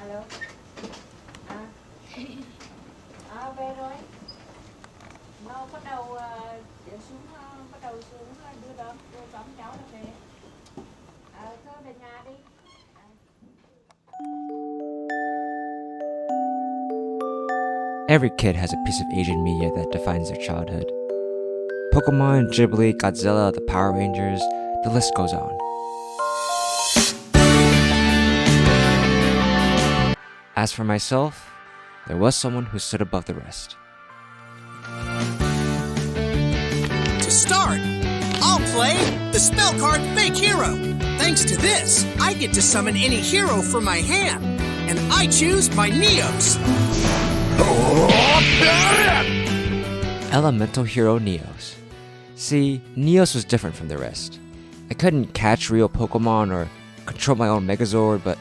Alo. À, về rồi. Nó bắt đầu xuống đưa đón cháu là về. Thôi về nhà đi. Every kid has a piece of Asian media that defines their childhood. Pokemon, Ghibli, Godzilla, the Power Rangers, the list goes on. As for myself, there was someone who stood above the rest. To start, I'll play the spell card Fake Hero. Thanks to this, I get to summon any hero from my hand, and I choose my Neos. Elemental Hero Neos. See, Neos was different from the rest. I couldn't catch real Pokemon or control my own Megazord, but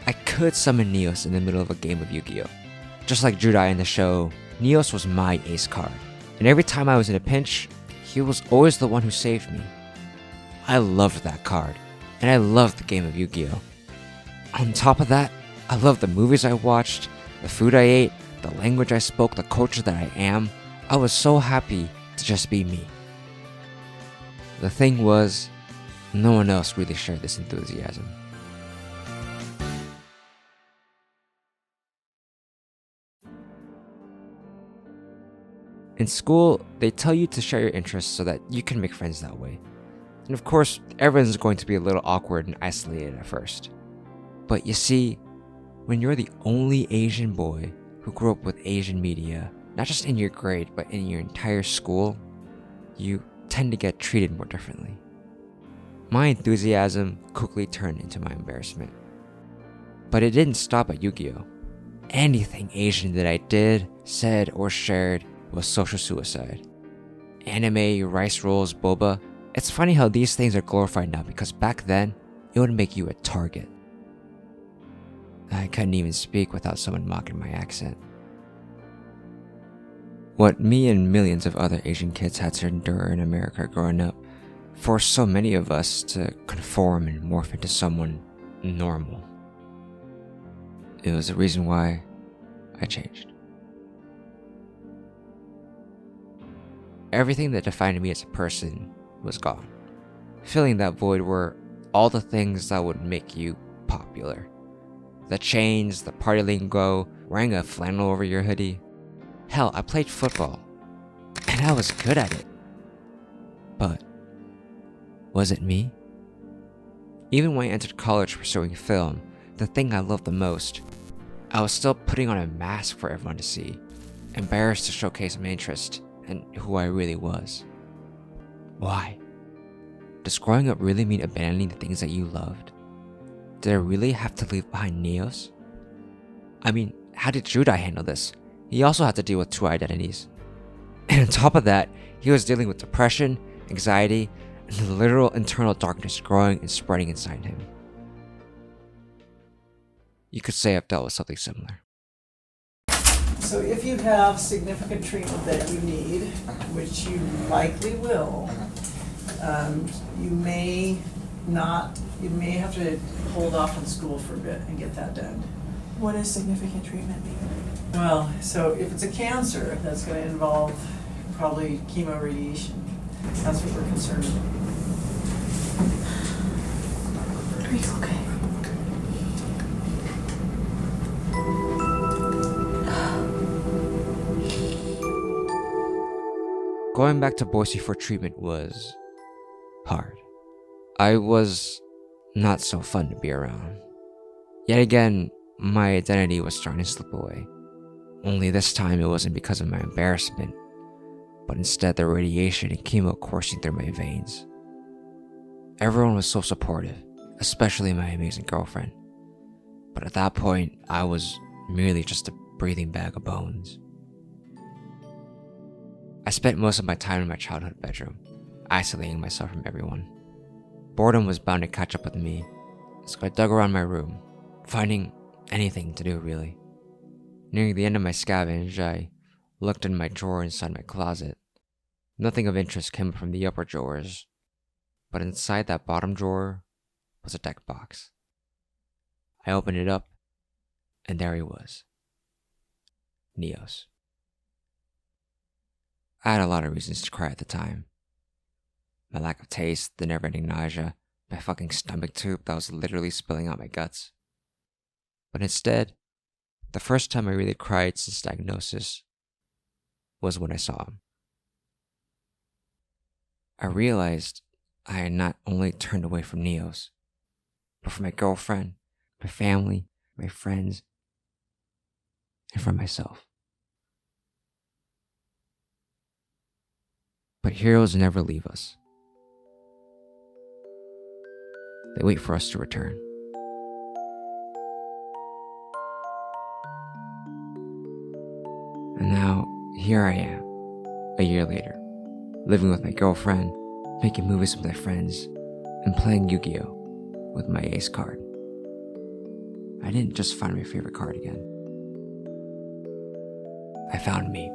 I could summon Neos in the middle of a game of Yu-Gi-Oh! Just like Judai in the show, Neos was my ace card, and every time I was in a pinch, he was always the one who saved me. I loved that card, and I loved the game of Yu-Gi-Oh! On top of that, I loved the movies I watched, the food I ate, the language I spoke, the culture that I am. I was so happy to just be me. The thing was, no one else really shared this enthusiasm. In school, they tell you to share your interests so that you can make friends that way. And of course, everyone's going to be a little awkward and isolated at first. But you see, when you're the only Asian boy who grew up with Asian media, not just in your grade, but in your entire school, you tend to get treated more differently. My enthusiasm quickly turned into my embarrassment. But it didn't stop at Yu-Gi-Oh! Anything Asian that I did, said, or shared was social suicide. Anime, rice rolls, boba. It's funny how these things are glorified now because back then, it would make you a target. I couldn't even speak without someone mocking my accent. What me and millions of other Asian kids had to endure in America growing up forced so many of us to conform and morph into someone normal. It was the reason why I changed. Everything that defined me as a person was gone. Filling that void were all the things that would make you popular. The chains, the party lingo, wearing a flannel over your hoodie. Hell, I played football, and I was good at it. But was it me? Even when I entered college pursuing film, the thing I loved the most, I was still putting on a mask for everyone to see, embarrassed to showcase my interest and who I really was. Why? Does growing up really mean abandoning the things that you loved? Did I really have to leave behind Neos? I mean, how did Judai handle this? He also had to deal with two identities. And on top of that, he was dealing with depression, anxiety, and the literal internal darkness growing and spreading inside him. You could say I've dealt with something similar. So if you have significant treatment that you need, which you likely will, you may have to hold off on school for a bit and get that done. What does significant treatment mean? Well, so if it's a cancer, that's going to involve probably chemo radiation. That's what we're concerned about. Are you okay? Going back to Boise for treatment was hard. I was not so fun to be around. Yet again, my identity was starting to slip away. Only this time it wasn't because of my embarrassment, but instead the radiation and chemo coursing through my veins. Everyone was so supportive, especially my amazing girlfriend. But at that point, I was merely just a breathing bag of bones. I spent most of my time in my childhood bedroom, isolating myself from everyone. Boredom was bound to catch up with me, so I dug around my room, finding anything to do really. Nearing the end of my scavenge, I looked in my drawer inside my closet. Nothing of interest came from the upper drawers, but inside that bottom drawer was a deck box. I opened it up, And there he was. Neos. I had a lot of reasons to cry at the time. My lack of taste, the never-ending nausea, my fucking stomach tube that was literally spilling out my guts. But instead, the first time I really cried since diagnosis was when I saw him. I realized I had not only turned away from Neos, but from my girlfriend, my family, my friends, and from myself. But heroes never leave us. They wait for us to return. And now, here I am, a year later, living with my girlfriend, making movies with my friends, and playing Yu-Gi-Oh! With my ace card. I didn't just find my favorite card again. I found me.